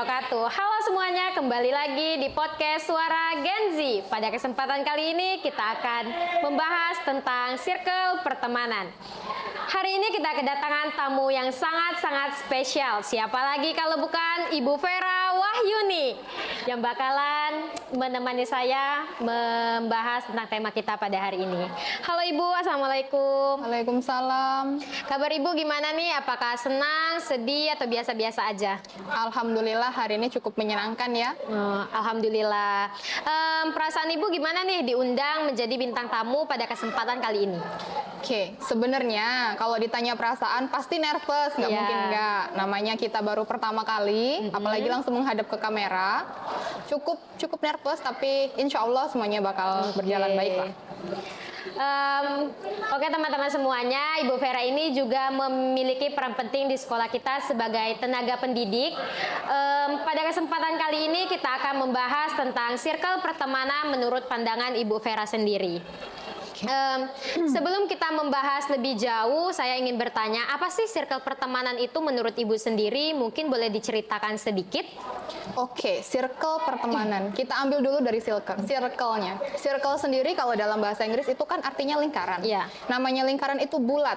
wabarakatuh. Halo semuanya, kembali lagi di podcast Suara Gen Z. Pada kesempatan kali ini kita akan membahas tentang circle pertemanan. Hari ini kita kedatangan tamu yang sangat-sangat spesial. Siapa lagi kalau bukan Ibu Vera Wahyuni yang bakalan menemani saya membahas tentang tema kita pada hari ini. Halo Ibu, Assalamualaikum. Waalaikumsalam. Kabar Ibu gimana nih? Apakah senang, sedih, atau biasa-biasa aja? Alhamdulillah hari ini cukup menyenangkan ya. Alhamdulillah. Perasaan Ibu gimana nih diundang menjadi bintang tamu pada kesempatan kali ini? Oke, sebenarnya kalau ditanya perasaan pasti nervous, nggak mungkin nggak. Namanya kita baru pertama kali, apalagi langsung menghadap ke kamera. Cukup nervous, tapi insya Allah semuanya bakal berjalan baik lah. Oke teman-teman semuanya, Ibu Vera ini juga memiliki peran penting di sekolah kita sebagai tenaga pendidik. Pada kesempatan kali ini kita akan membahas tentang circle pertemanan menurut pandangan Ibu Vera sendiri. Sebelum kita membahas lebih jauh, saya ingin bertanya, apa sih circle pertemanan itu menurut Ibu sendiri? Mungkin boleh diceritakan sedikit? Oke, circle pertemanan. Kita ambil dulu dari circle-nya. Circle sendiri kalau dalam bahasa Inggris itu kan artinya lingkaran. Iya. Namanya lingkaran itu bulat,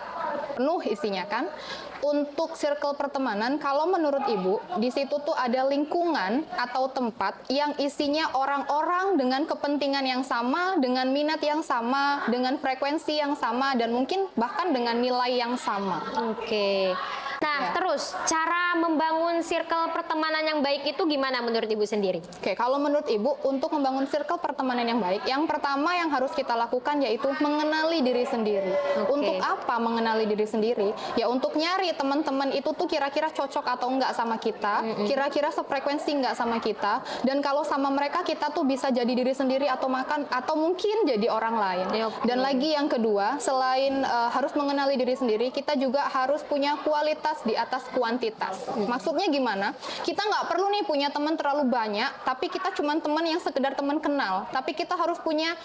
penuh isinya kan. Untuk circle pertemanan, kalau menurut Ibu, di situ tuh ada lingkungan atau tempat yang isinya orang-orang dengan kepentingan yang sama, dengan minat yang sama, dengan frekuensi yang sama, dan mungkin bahkan dengan nilai yang sama. Oke. Nah, terus cara membangun circle pertemanan yang baik itu gimana menurut Ibu sendiri? Oke, kalau menurut Ibu, untuk membangun circle pertemanan yang baik, yang pertama yang harus kita lakukan yaitu mengenali diri sendiri. Untuk apa mengenali diri sendiri? Ya untuk nyari teman-teman itu tuh kira-kira cocok atau enggak sama kita, kira-kira sefrekuensi enggak sama kita, dan kalau sama mereka kita tuh bisa jadi diri sendiri atau mungkin jadi orang lain. Dan lagi yang kedua, selain harus mengenali diri sendiri, kita juga harus punya kualitas di atas kuantitas. Maksudnya gimana? Kita nggak perlu nih punya teman terlalu banyak, tapi kita cuma teman yang sekedar teman kenal. Tapi kita harus punya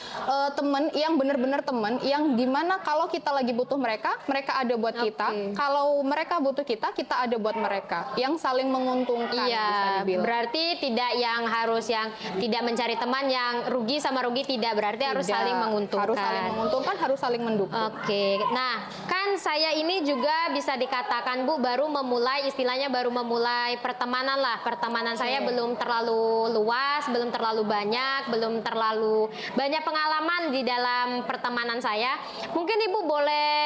teman yang benar-benar teman, yang dimana kalau kita lagi butuh mereka, mereka ada buat kita. Kalau mereka butuh kita, kita ada buat mereka. Yang saling menguntungkan. Iya, bisa dibilang. berarti tidak yang tidak mencari teman yang rugi sama rugi, tidak. Berarti harus saling menguntungkan. Harus saling menguntungkan, harus saling mendukung. Oke, nah kan saya ini juga bisa dikatakan Bu baru memulai pertemanan lah. Pertemanan saya belum terlalu luas, belum terlalu banyak, belum terlalu banyak pengalaman di dalam pertemanan saya. Mungkin Ibu boleh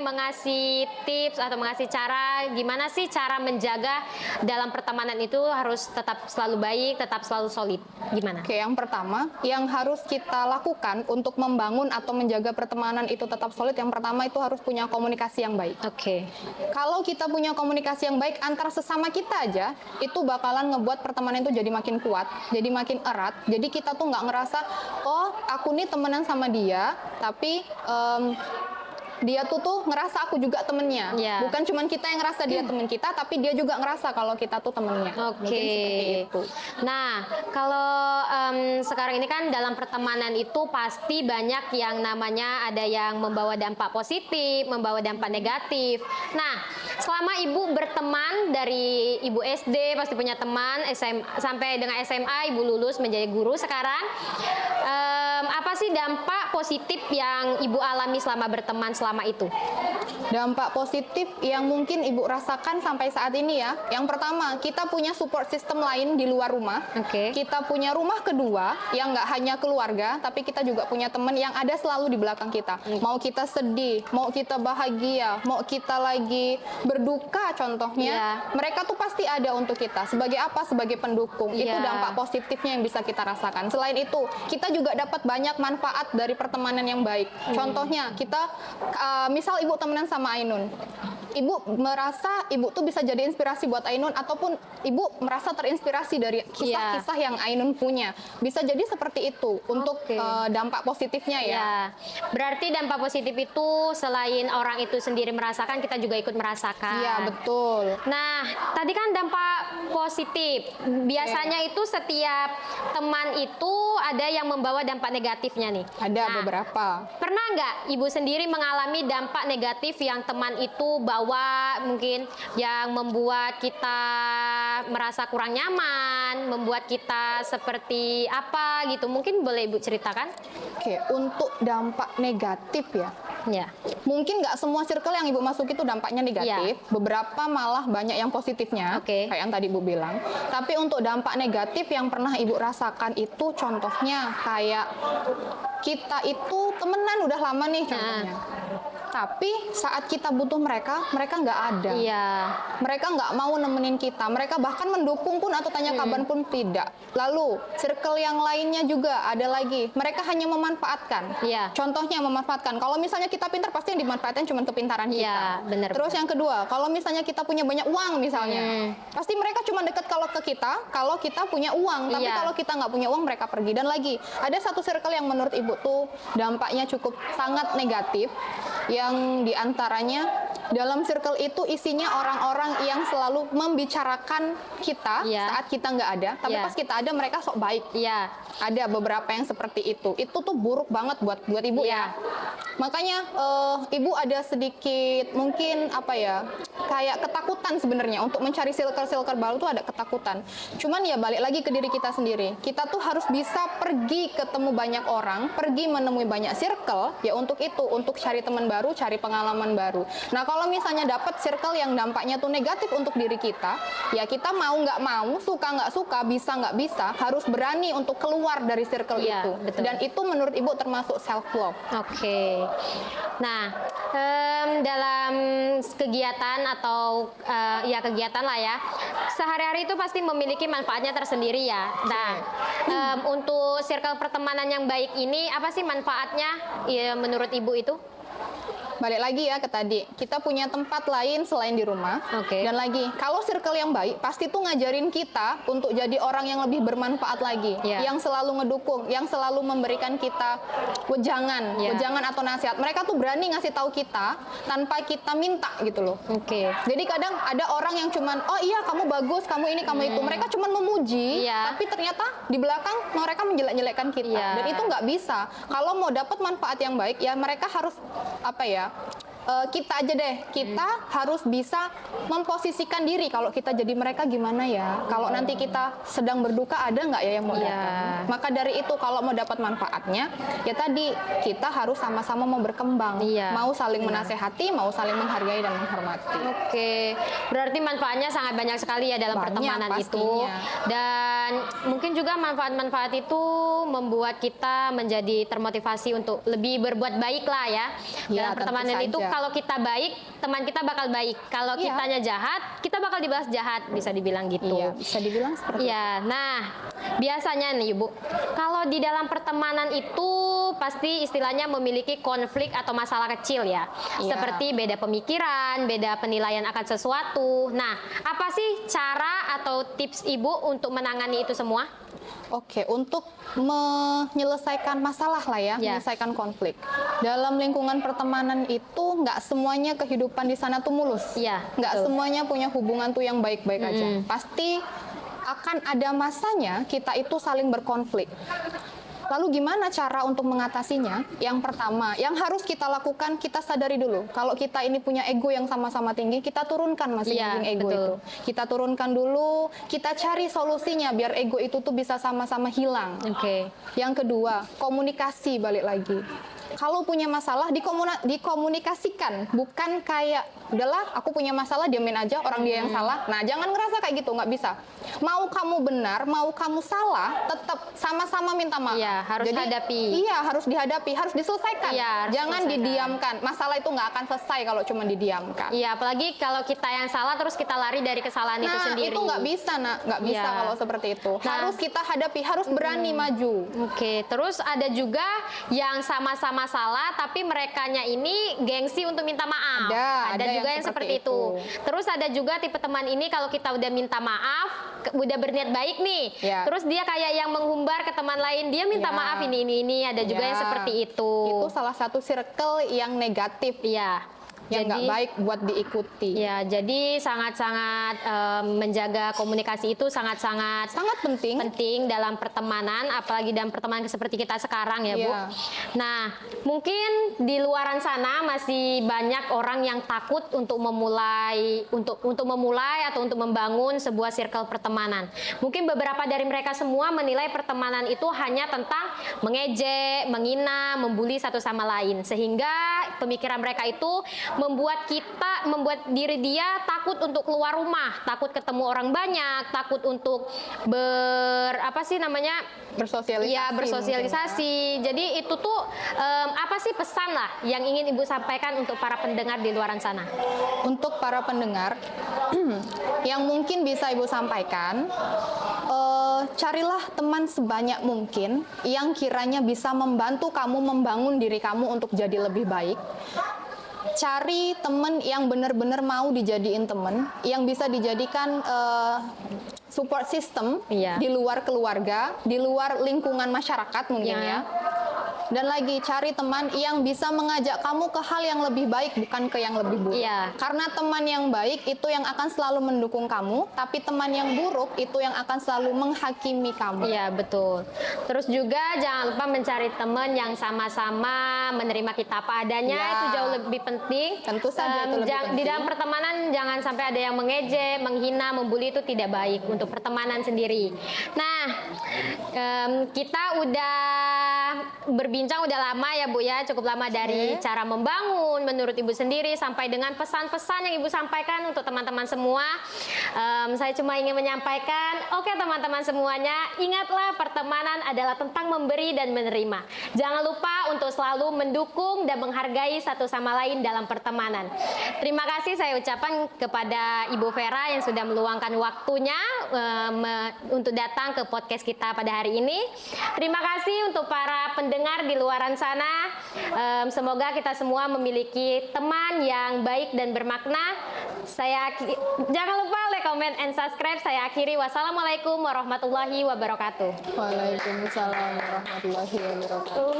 mengasih tips atau mengasih cara gimana sih cara menjaga dalam pertemanan itu harus tetap selalu baik, tetap selalu solid. Gimana? Oke, yang pertama yang harus kita lakukan untuk membangun atau menjaga pertemanan itu tetap solid, yang pertama itu harus punya komunikasi yang baik. Oke. Kalau kita punya komunikasi yang baik antar sesama kita aja, itu bakalan ngebuat pertemanan itu jadi makin kuat, jadi makin erat. Jadi kita tuh nggak ngerasa, oh aku nih temenan sama dia, tapi dia tuh ngerasa aku juga temennya. Bukan cuman kita yang ngerasa dia temen kita, tapi dia juga ngerasa kalau kita tuh temennya. Oke. Mungkin seperti itu. Nah, kalau sekarang ini kan dalam pertemanan itu pasti banyak yang namanya ada yang membawa dampak positif, membawa dampak negatif. Nah, selama Ibu berteman dari Ibu SD pasti punya teman, sampai dengan SMA Ibu lulus menjadi guru sekarang, apa sih dampak positif yang Ibu alami selama berteman selama itu? Dampak positif yang mungkin Ibu rasakan sampai saat ini ya. Yang pertama, kita punya support system lain di luar rumah. Kita punya rumah kedua yang nggak hanya keluarga, tapi kita juga punya teman yang ada selalu di belakang kita. Mau kita sedih, mau kita bahagia, mau kita lagi berduka contohnya, mereka tuh pasti ada untuk kita. Sebagai apa? Sebagai pendukung. Itu dampak positifnya yang bisa kita rasakan. Selain itu, kita juga dapat banyak manfaat dari pertemanan yang baik. Contohnya, kita misal Ibu temenan sama Ainun, Ibu merasa Ibu tuh bisa jadi inspirasi buat Ainun, ataupun Ibu merasa terinspirasi dari kisah-kisah yang Ainun punya. Bisa jadi seperti itu untuk dampak positifnya ya. Berarti dampak positif itu selain orang itu sendiri merasakan, kita juga ikut merasakan. Iya, betul. Nah, tadi kan dampak positif. Biasanya itu setiap teman itu ada yang membawa dampak negatifnya nih. Ada beberapa. Pernah nggak Ibu sendiri mengalami dampak negatif yang teman itu bawa bawa mungkin yang membuat kita merasa kurang nyaman, membuat kita seperti apa gitu. Mungkin boleh Ibu ceritakan? Oke, untuk dampak negatif ya. Ya. Mungkin nggak semua circle yang Ibu masuk itu dampaknya negatif. Beberapa malah banyak yang positifnya, Oke. kayak yang tadi Ibu bilang. Tapi untuk dampak negatif yang pernah Ibu rasakan itu contohnya kayak kita itu temenan udah lama nih contohnya. Tapi saat kita butuh mereka, mereka nggak ada. Iya. Mereka nggak mau nemenin kita. Mereka bahkan mendukung pun atau tanya kabar pun tidak. Lalu, circle yang lainnya juga ada lagi. Mereka hanya memanfaatkan. Iya. Contohnya memanfaatkan. Kalau misalnya kita pintar, pasti yang dimanfaatkan cuma kepintaran kita. Iya, benar. Terus yang kedua, kalau misalnya kita punya banyak uang misalnya, pasti mereka cuma dekat kalau ke kita, kalau kita punya uang. Tapi Iya. kalau kita nggak punya uang, mereka pergi. Dan lagi, ada satu circle yang menurut Ibu tuh dampaknya cukup sangat negatif, yang diantaranya dalam circle itu isinya orang-orang yang selalu membicarakan kita Iya. saat kita nggak ada, tapi Iya. pas kita ada mereka sok baik. Iya. Ada beberapa yang seperti itu. Itu tuh buruk banget buat Ibu Iya. ya. Makanya Ibu ada sedikit mungkin apa ya, kayak ketakutan sebenarnya untuk mencari circle-circle baru tuh ada ketakutan. Cuman ya balik lagi ke diri kita sendiri. Kita tuh harus bisa pergi ketemu banyak orang, pergi menemui banyak circle ya untuk itu, untuk cari teman baru, cari pengalaman baru. Nah, kalau misalnya dapat circle yang dampaknya tuh negatif untuk diri kita, ya kita mau nggak mau, suka nggak suka, bisa nggak bisa, harus berani untuk keluar dari circle Iya, itu. betul. Dan itu menurut Ibu termasuk self love. Oke. Nah, dalam kegiatan atau ya kegiatan lah ya, sehari-hari itu pasti memiliki manfaatnya tersendiri ya. Nah, untuk circle pertemanan yang baik ini apa sih manfaatnya ya, menurut Ibu itu? Balik lagi ya ke tadi, kita punya tempat lain selain di rumah. Oke. Dan lagi, kalau circle yang baik, pasti tuh ngajarin kita untuk jadi orang yang lebih bermanfaat lagi. Iya. Yang selalu ngedukung, yang selalu memberikan kita wejangan, Iya. wejangan atau nasihat. Mereka tuh berani ngasih tahu kita tanpa kita minta gitu loh. Oke. Jadi kadang ada orang yang cuman, oh iya kamu bagus, kamu ini, kamu itu. Mereka cuman memuji, Iya. tapi ternyata di belakang mereka menjelek-jelekkan kita. Iya. Dan itu nggak bisa. Kalau mau dapat manfaat yang baik, ya mereka harus apa ya? Kita aja deh, kita harus bisa memposisikan diri kalau kita jadi mereka gimana ya. Kalau nanti kita sedang berduka, ada nggak ya yang mau Iya. datang? Maka dari itu kalau mau dapat manfaatnya, ya tadi kita harus sama-sama mau berkembang, Iya. mau saling menasehati, mau saling menghargai dan menghormati. Oke, berarti manfaatnya sangat banyak sekali ya dalam Banyak pertemanan itu. pastinya. Dan mungkin juga manfaat-manfaat itu membuat kita menjadi termotivasi untuk lebih berbuat baik lah ya. Ya, Dalam pertemanan tentu itu saja. kalau kita baik, teman kita bakal baik. Kalau Iya. kitanya jahat, kita bakal dibalas jahat, bisa dibilang gitu. Iya, bisa dibilang seperti itu. Iya, nah biasanya nih Ibu, kalau di dalam pertemanan itu pasti istilahnya memiliki konflik atau masalah kecil ya. Iya. Seperti beda pemikiran, beda penilaian akan sesuatu. Nah, apa sih cara atau tips Ibu untuk menangani itu semua? Oke, untuk menyelesaikan masalah lah ya, Ya. menyelesaikan konflik. Dalam lingkungan pertemanan itu nggak semuanya kehidupan di sana tuh mulus. Iya, Nggak betul. semuanya punya hubungan tuh yang baik-baik aja. Pasti akan ada masanya kita itu saling berkonflik. Lalu gimana cara untuk mengatasinya? Yang pertama, yang harus kita lakukan, kita sadari dulu. Kalau kita ini punya ego yang sama-sama tinggi, kita turunkan masing-masing Iya, ego betul. itu. Kita turunkan dulu, kita cari solusinya biar ego itu tuh bisa sama-sama hilang. Oke. Yang kedua, komunikasi balik lagi. Kalau punya masalah dikomunikasikan, bukan kayak udahlah aku punya masalah diamin aja orang dia yang salah. Nah, jangan ngerasa kayak gitu, nggak bisa. Mau kamu benar, mau kamu salah, tetap sama-sama minta maaf. Iya, harus hadapi. Iya, harus dihadapi, harus diselesaikan. Iya, harus Jangan diselesaikan. didiamkan. Masalah itu nggak akan selesai kalau cuma didiamkan. Iya, apalagi kalau kita yang salah terus kita lari dari kesalahan itu Nah, sendiri. itu nggak bisa, nak, nggak bisa Iya. kalau seperti itu. Nah. Harus kita hadapi, harus berani maju. Oke, terus ada juga yang sama-sama salah tapi merekanya ini gengsi untuk minta maaf. Ada juga yang yang seperti seperti itu. itu. Terus ada juga tipe teman ini kalau kita udah minta maaf, udah berniat baik nih. Ya. Terus dia kayak yang menghumbar ke teman lain, dia minta Ya. maaf ini, ada juga Ya. yang seperti itu. Itu salah satu circle yang negatif. Iya. yang nggak Jadi- baik buat diikuti. Ya, jadi sangat-sangat menjaga komunikasi itu sangat-sangat Sangat penting. penting dalam pertemanan, apalagi dalam pertemanan seperti kita sekarang ya, Bu. Iya. Nah, mungkin di luaran sana masih banyak orang yang takut untuk memulai atau untuk membangun sebuah circle pertemanan. Mungkin beberapa dari mereka semua menilai pertemanan itu hanya tentang mengejek, menghina, membuli satu sama lain, sehingga pemikiran mereka itu membuat diri dia takut untuk keluar rumah, takut ketemu orang banyak, takut untuk Bersosialisasi. ya mungkin bersosialisasi. Jadi itu tuh apa sih pesan lah yang ingin Ibu sampaikan untuk para pendengar di luaran sana? Untuk para pendengar, yang mungkin bisa Ibu sampaikan, carilah teman sebanyak mungkin yang kiranya bisa membantu kamu membangun diri kamu untuk jadi lebih baik. Cari teman yang benar-benar mau dijadiin teman, yang bisa dijadikan support system Iya. di luar keluarga, di luar lingkungan masyarakat mungkin Iya. ya. Dan lagi cari teman yang bisa mengajak kamu ke hal yang lebih baik, bukan ke yang lebih buruk. Iya. Karena teman yang baik itu yang akan selalu mendukung kamu, tapi teman yang buruk itu yang akan selalu menghakimi kamu. Iya, betul. Terus juga jangan lupa mencari teman yang sama-sama menerima kita apa adanya, Ya. itu jauh lebih penting. Tentu saja itu lebih Di penting. dalam pertemanan jangan sampai ada yang mengejek, menghina, membuli, itu tidak baik untuk pertemanan sendiri. Nah, kita udah berbincang udah lama ya Bu ya, cukup lama dari cara membangun menurut Ibu sendiri sampai dengan pesan-pesan yang Ibu sampaikan untuk teman-teman semua. Saya cuma ingin menyampaikan, oke teman-teman semuanya, ingatlah pertemanan adalah tentang memberi dan menerima. Jangan lupa untuk selalu mendukung dan menghargai satu sama lain dalam pertemanan. Terima kasih saya ucapkan kepada Ibu Vera yang sudah meluangkan waktunya untuk datang ke podcast kita pada hari ini. Terima kasih untuk para pendengar di luaran sana. Semoga kita semua memiliki teman yang baik dan bermakna. Jangan lupa like, comment, and subscribe. Saya akhiri. Wassalamualaikum warahmatullahi wabarakatuh. Waalaikumsalam warahmatullahi wabarakatuh.